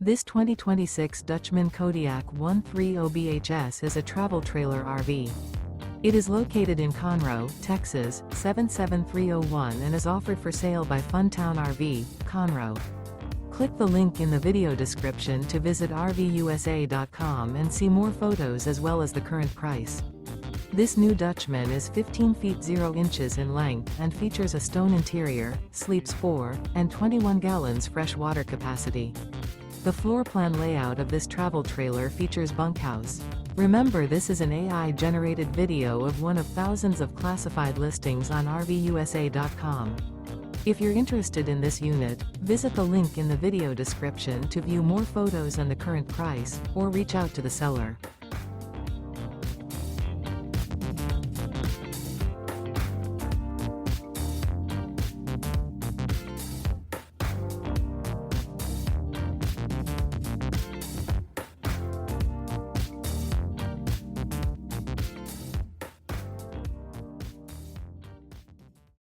This 2026 Dutchmen Kodiak 130BHS is a travel trailer RV. It is located in Conroe, Texas, 77301 and is offered for sale by Funtown RV, Conroe. Click the link in the video description to visit RVUSA.com and see more photos as well as the current price. This new Dutchmen is 15 feet 0 inches in length and features a stone interior, sleeps 4, and 21 gallons fresh water capacity. The floor plan layout of this travel trailer features bunkhouse. Remember, this is an AI-generated video of one of thousands of classified listings on RVUSA.com. If you're interested in this unit, visit the link in the video description to view more photos and the current price, or reach out to the seller.